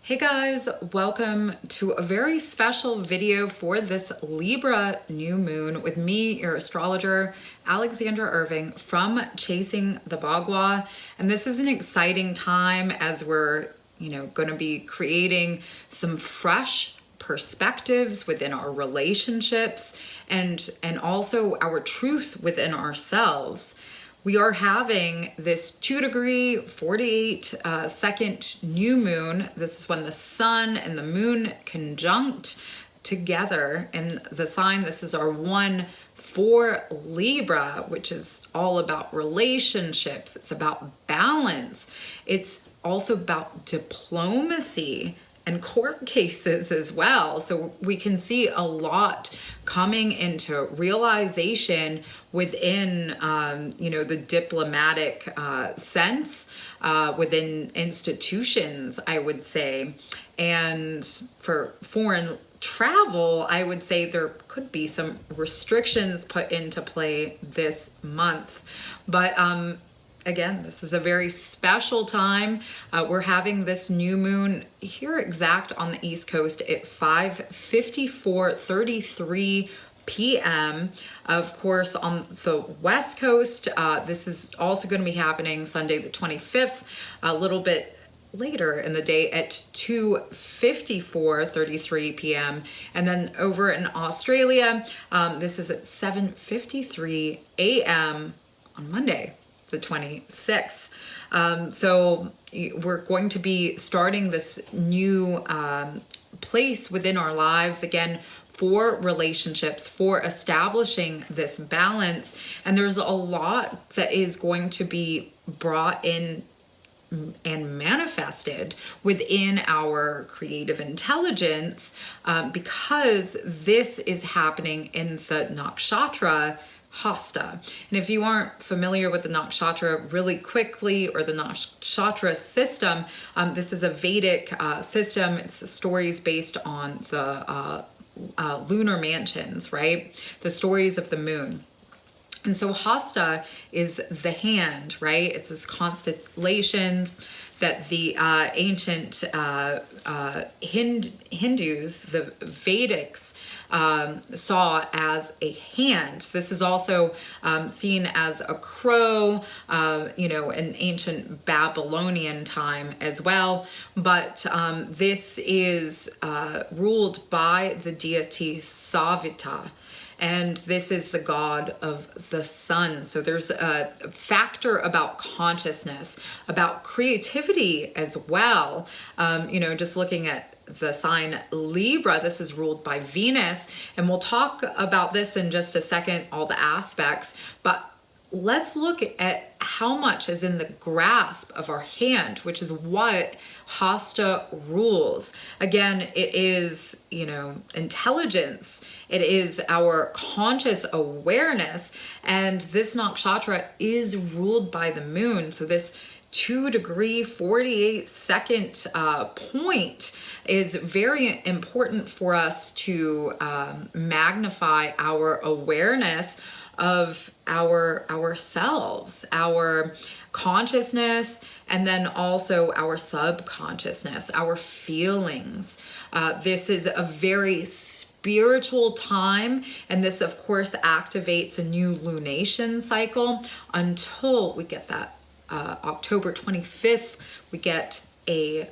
Hey guys, welcome to a very special video for this Libra new moon with me, your astrologer, Alexandra Irving from Chasing the Bagua. And this is an exciting time as we're, going to be creating some fresh perspectives within our relationships and also our truth within ourselves. We are having this 2-degree, 48-second new moon. This is when the sun and the moon conjunct together in the sign. This is our 1 for Libra, which is all about relationships. It's about balance. It's also about diplomacy and court cases as well. So we can see a lot coming into realization within, the diplomatic sense, within institutions, I would say. And for foreign travel, I would say there could be some restrictions put into play this month. But again, this is a very special time. We're having this new moon here exact on the East Coast at 5:54:33 p.m. Of course, on the West Coast, this is also going to be happening Sunday the 25th, a little bit later in the day at 2:54:33 p.m. And then over in Australia, this is at 7:53 a.m. on Monday the 26th. So we're going to be starting this new place within our lives again for relationships, for establishing this balance. And there's a lot that is going to be brought in and manifested within our creative intelligence because this is happening in the nakshatra Hasta. And if you aren't familiar with the nakshatra really quickly, or the nakshatra system, this is a Vedic system. It's stories based on the lunar mansions, right? The stories of the moon. And so Hasta is the hand, right? It's this constellations that the ancient Hindus, the Vedics, saw as a hand. This is also seen as a crow, in ancient Babylonian time as well. But this is ruled by the deity Savita. And this is the god of the sun. So there's a factor about consciousness, about creativity as well. Just looking at the sign Libra, this is ruled by Venus. And we'll talk about this in just a second, all the aspects. But let's look at how much is in the grasp of our hand, which is what Hasta rules. Again, it is, intelligence. It is our conscious awareness. And this nakshatra is ruled by the moon. So this 2-degree, 48-second point is very important for us to magnify our awareness of ourselves, our consciousness, and then also our subconsciousness, our feelings. This is a very spiritual time, and this of course activates a new lunation cycle until we get that October 25th. We get a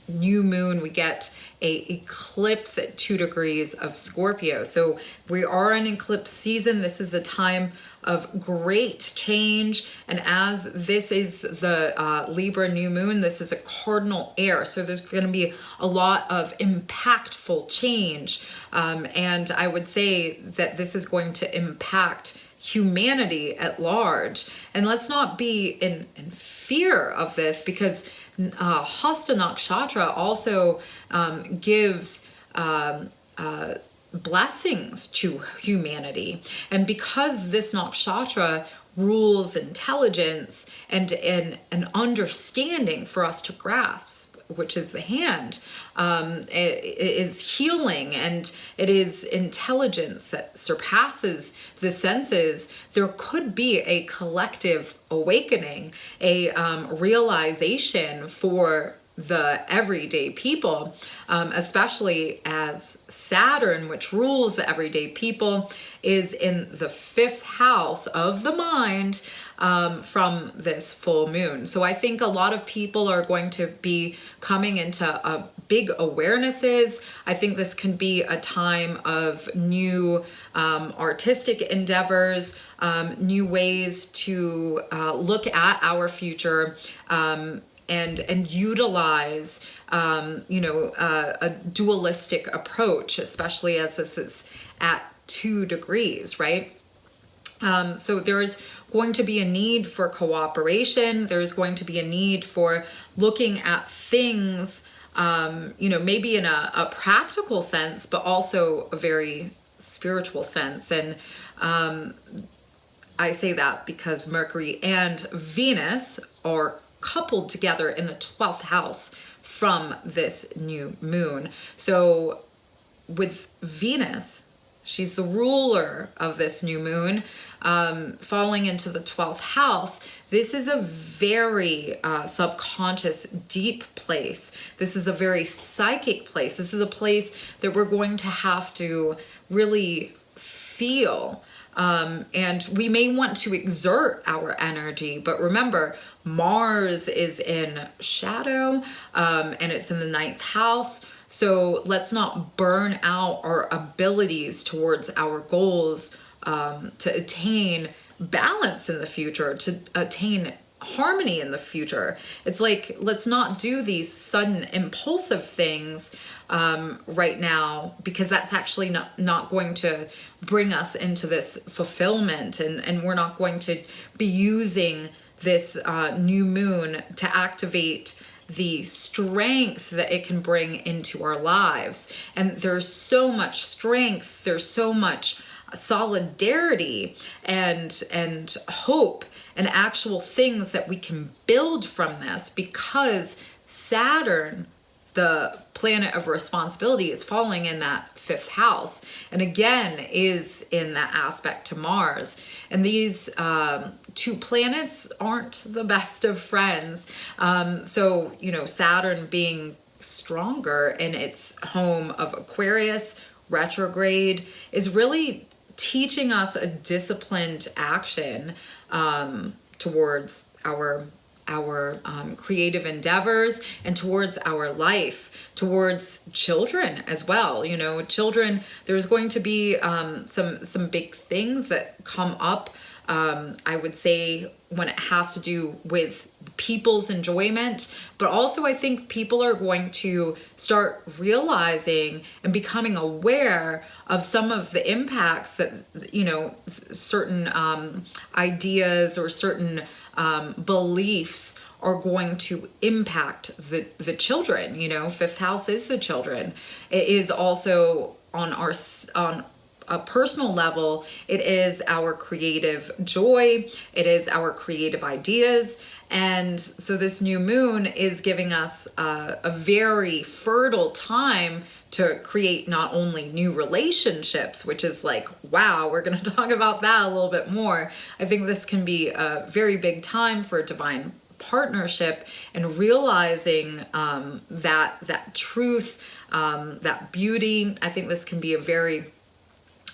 new moon, we get a eclipse at 2 degrees of Scorpio. So we are in eclipse season. This is a time of great change. And as this is the Libra new moon, this is a cardinal air. So there's going to be a lot of impactful change. And I would say that this is going to impact humanity at large. And let's not be in fear of this, because Hasta Nakshatra also gives blessings to humanity. And because this nakshatra rules intelligence and an understanding for us to grasp, which is the hand, it is healing, and it is intelligence that surpasses the senses. There could be a collective awakening, a realization for the everyday people, especially as Saturn, which rules the everyday people, is in the 5th house of the mind from this full moon. So I think a lot of people are going to be coming into big awarenesses. I think this can be a time of new artistic endeavors, new ways to look at our future, and utilize, a dualistic approach, especially as this is at 2 degrees, right? So there's going to be a need for cooperation. There's going to be a need for looking at things, maybe in a practical sense, but also a very spiritual sense. And I say that because Mercury and Venus are coupled together in the 12th house from this new moon. So with Venus, she's the ruler of this new moon, falling into the 12th house. This is a very subconscious, deep place. This is a very psychic place. This is a place that we're going to have to really feel. And we may want to exert our energy, but remember, Mars is in shadow, and it's in the 9th house. So let's not burn out our abilities towards our goals, to attain balance in the future, to attain harmony in the future. It's like, let's not do these sudden impulsive things right now, because that's actually not going to bring us into this fulfillment, and we're not going to be using this new moon to activate the strength that it can bring into our lives. And there's so much strength, there's so much solidarity and hope and actual things that we can build from this, because Saturn, the planet of responsibility, is falling in that 5th house, and again is in that aspect to Mars. And these 2 planets aren't the best of friends. So, Saturn being stronger in its home of Aquarius retrograde is really teaching us a disciplined action towards our creative endeavors, and towards our life, towards children as well. Children, there's going to be some big things that come up, I would say, when it has to do with people's enjoyment, but also I think people are going to start realizing and becoming aware of some of the impacts that, certain ideas or certain beliefs are going to impact the children. 5th house is the children. It is also on a personal level, it is our creative joy, it is our creative ideas. And so this new moon is giving us a very fertile time to create not only new relationships, which is like, wow, we're going to talk about that a little bit more. I think this can be a very big time for divine partnership and realizing that truth, that beauty. I think this can be a very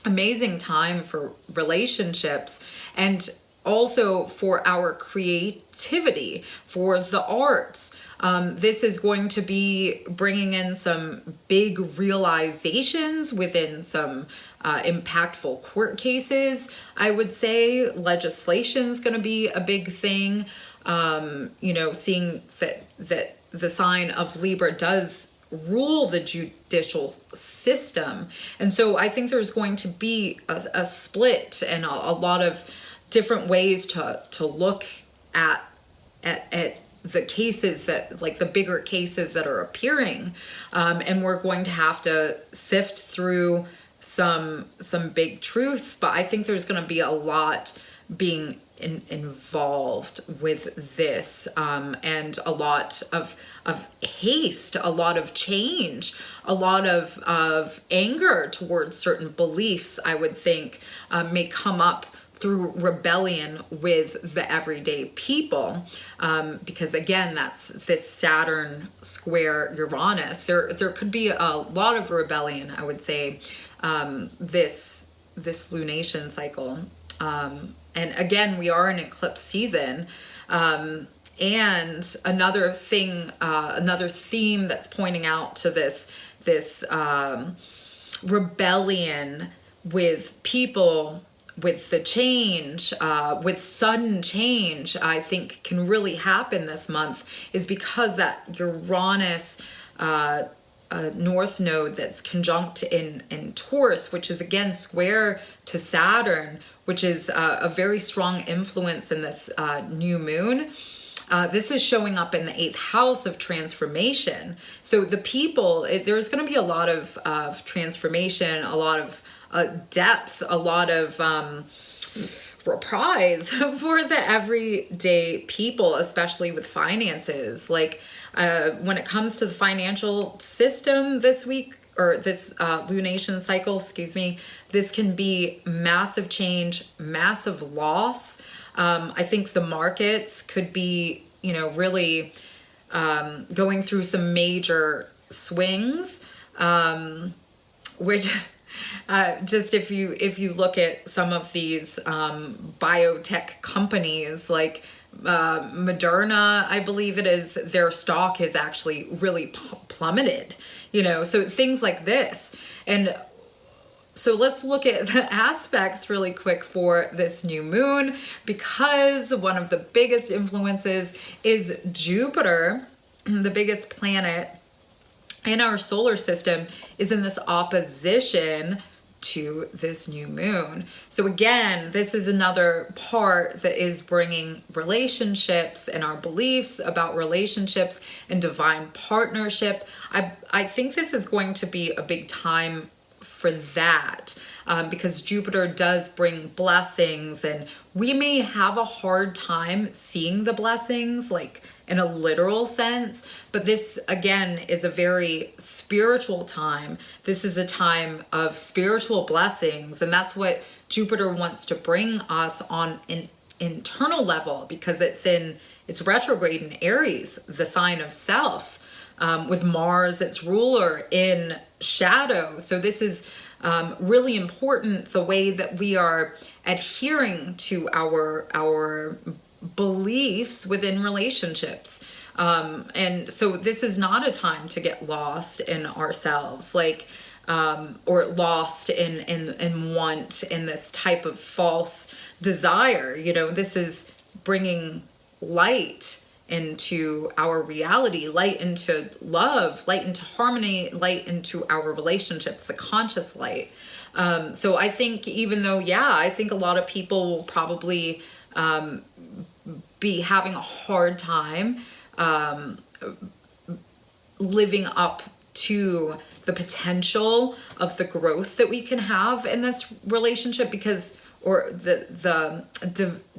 amazing time for relationships, and also for our creativity, for the arts. This is going to be bringing in some big realizations within some impactful court cases. I would say legislation is going to be a big thing. Seeing that the sign of Libra does rule the judicial system. And so I think there's going to be a split and a lot of different ways to look at the cases that, like the bigger cases that are appearing. And we're going to have to sift through some big truths, but I think there's going to be a lot being involved with this, and a lot of haste, a lot of change, a lot of anger towards certain beliefs, I would think, may come up through rebellion with the everyday people, because again, that's this Saturn square Uranus. There could be a lot of rebellion, I would say, this lunation cycle. And again, we are in eclipse season. And another thing, another theme that's pointing out to this rebellion with people, with the change, with sudden change, I think can really happen this month, is because that Uranus North Node that's conjunct in Taurus, which is again square to Saturn, which is a very strong influence in this new moon. This is showing up in the 8th house of transformation. So the people, there's going to be a lot of transformation, a lot of depth, a lot of reprise for the everyday people, especially with finances. Like when it comes to the financial system this week, or this lunation cycle, excuse me, this can be massive change, massive loss. I think the markets could be, really going through some major swings, which just if you look at some of these biotech companies like Moderna, I believe it is, their stock has actually really plummeted, so things like this. And so let's look at the aspects really quick for this new moon, because one of the biggest influences is Jupiter, the biggest planet in our solar system, is in this opposition to this new moon. So again, this is another part that is bringing relationships and our beliefs about relationships and divine partnership. I think this is going to be a big time for that, because Jupiter does bring blessings, and we may have a hard time seeing the blessings like in a literal sense, but this again is a very spiritual time. This is a time of spiritual blessings, and that's what Jupiter wants to bring us on an internal level, because it's retrograde in Aries, the sign of self, with Mars, its ruler, in shadow. So this is really important, the way that we are adhering to our beliefs within relationships. And so this is not a time to get lost in ourselves, or lost in want, in this type of false desire. This is bringing light into our reality, light into love, light into harmony, light into our relationships, the conscious light. So I think, even though, I think a lot of people will probably be having a hard time living up to the potential of the growth that we can have in this relationship, because or the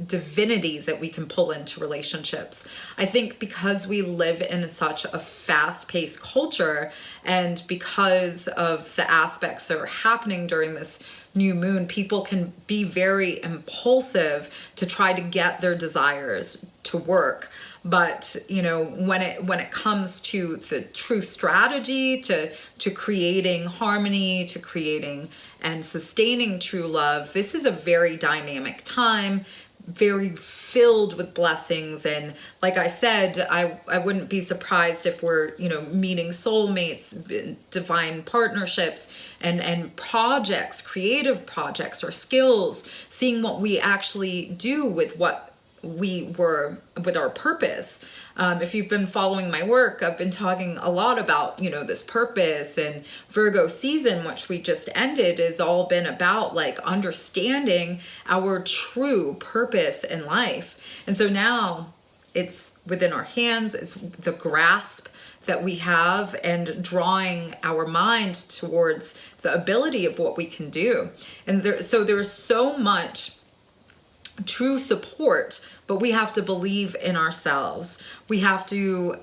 divinity that we can pull into relationships. I think because we live in such a fast-paced culture, and because of the aspects that are happening during this new moon, people can be very impulsive to try to get their desires to work. But when it comes to the true strategy to creating harmony, to creating and sustaining true love, this is a very dynamic time, very filled with blessings. And like I said, I wouldn't be surprised if we're meeting soulmates, divine partnerships, and projects, creative projects or skills, seeing what we actually do with what we were, with our purpose. If you've been following my work, I've been talking a lot about, this purpose, and Virgo season, which we just ended, has all been about understanding our true purpose in life. And so now it's within our hands, it's the grasp that we have, and drawing our mind towards the ability of what we can do. And there's so much true support, but we have to believe in ourselves. We have to,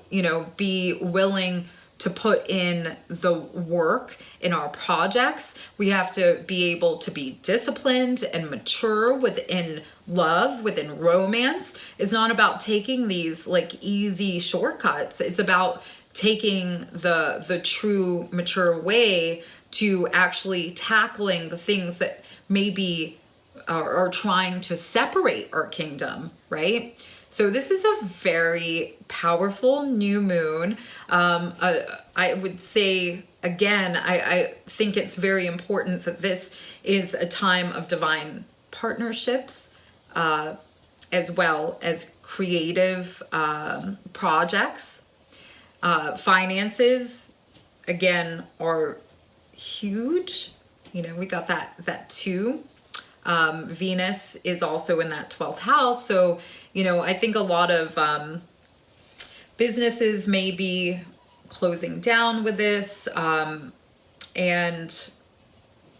be willing to put in the work in our projects. We have to be able to be disciplined and mature within love, within romance. It's not about taking these like easy shortcuts. It's about taking the true mature way to actually tackling the things that maybe are trying to separate our kingdom, right? So this is a very powerful new moon. I would say, again, I think it's very important that this is a time of divine partnerships, as well as creative projects. Finances, again, are huge. You know, we got that too. Venus is also in that 12th house. So, you know, I think a lot of businesses may be closing down with this, and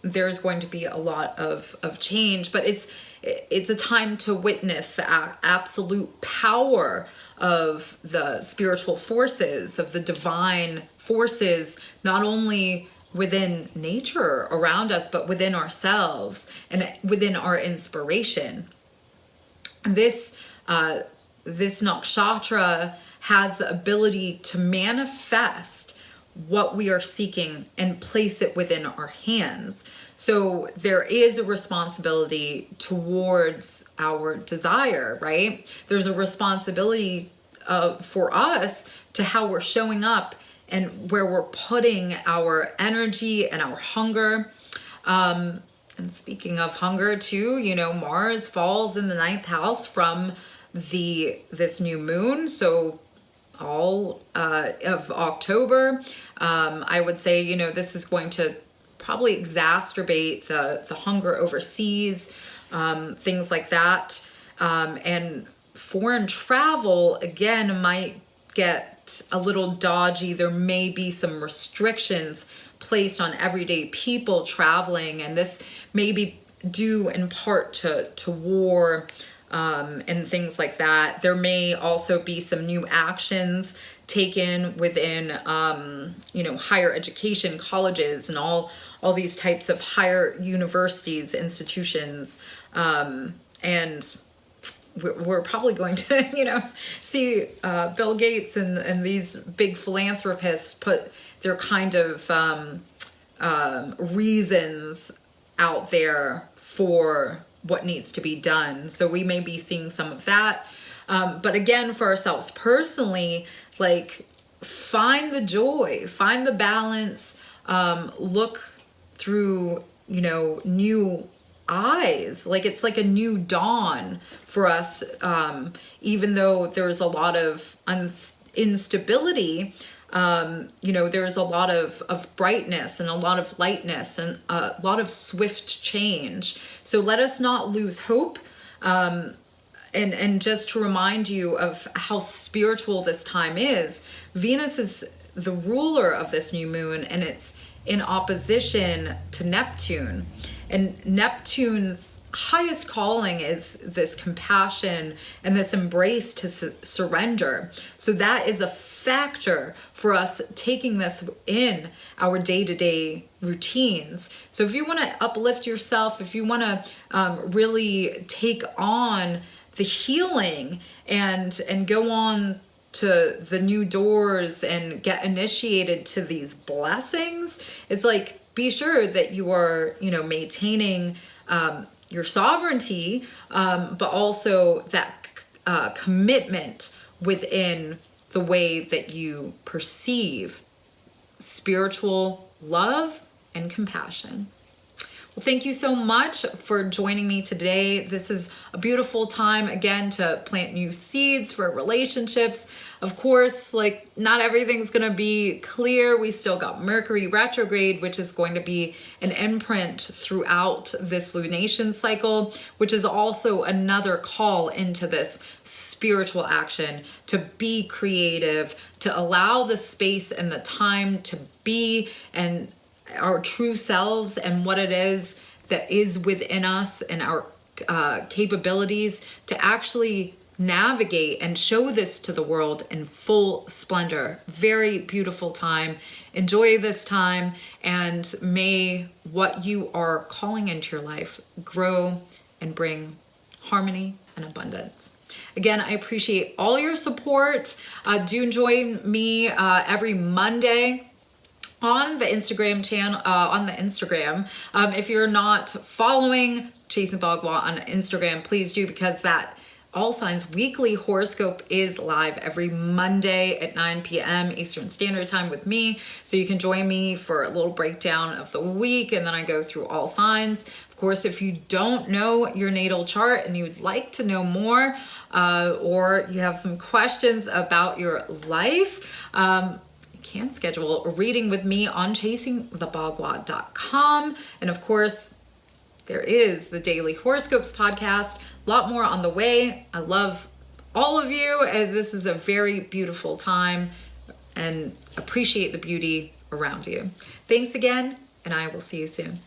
there's going to be a lot of change, but it's a time to witness the absolute power of the spiritual forces, of the divine forces, not only within nature around us, but within ourselves and within our inspiration. This nakshatra has the ability to manifest what we are seeking and place it within our hands. So there is a responsibility towards our desire, right? There's a responsibility for us to how we're showing up and where we're putting our energy and our hunger. And speaking of hunger too, you know, Mars falls in the 9th house from this new moon. So all of October, I would say, you know, this is going to probably exacerbate the hunger overseas, things like that. And foreign travel, again, might get a little dodgy. There may be some restrictions placed on everyday people traveling, and this may be due in part to war and things like that. There may also be some new actions taken within, you know, higher education, colleges, and all these types of higher universities, institutions, and we're probably going to, you know, see Bill Gates and these big philanthropists put their kind of reasons out there for what needs to be done. So we may be seeing some of that. But again, for ourselves personally, like, find the joy, find the balance, look through, you know, new eyes. Like, it's like a new dawn for us, even though there's a lot of instability. You know, there's a lot of brightness and a lot of lightness and a lot of swift change. So let us not lose hope. And just to remind you of how spiritual this time is, Venus is the ruler of this new moon, and it's in opposition to Neptune. And Neptune's highest calling is this compassion and this embrace to surrender. So that is a factor for us taking this in our day-to-day routines. So if you want to uplift yourself, if you want to really take on the healing and go on to the new doors and get initiated to these blessings, it's like, be sure that you are, you know, maintaining your sovereignty, but also that commitment within the way that you perceive spiritual love and compassion. Well, thank you so much for joining me today. This is a beautiful time, again, to plant new seeds for relationships. Of course, like, not everything's going to be clear. We still got Mercury retrograde, which is going to be an imprint throughout this lunation cycle, which is also another call into this spiritual action, to be creative, to allow the space and the time to be and our true selves and what it is that is within us and our capabilities to actually navigate and show this to the world in full splendor. Very beautiful time. Enjoy this time, and may what you are calling into your life grow and bring harmony and abundance. Again, I appreciate all your support. Do join me every Monday on the Instagram channel, if you're not following Chasing Bagua on Instagram, please do, because that All Signs weekly horoscope is live every Monday at 9 p.m. Eastern Standard Time with me. So you can join me for a little breakdown of the week, and then I go through all signs. Of course, if you don't know your natal chart and you'd like to know more, or you have some questions about your life, you can schedule a reading with me on chasingthebagua.com. And of course, there is the Daily Horoscopes podcast. A lot more on the way. I love all of you, and this is a very beautiful time, and appreciate the beauty around you. Thanks again, and I will see you soon.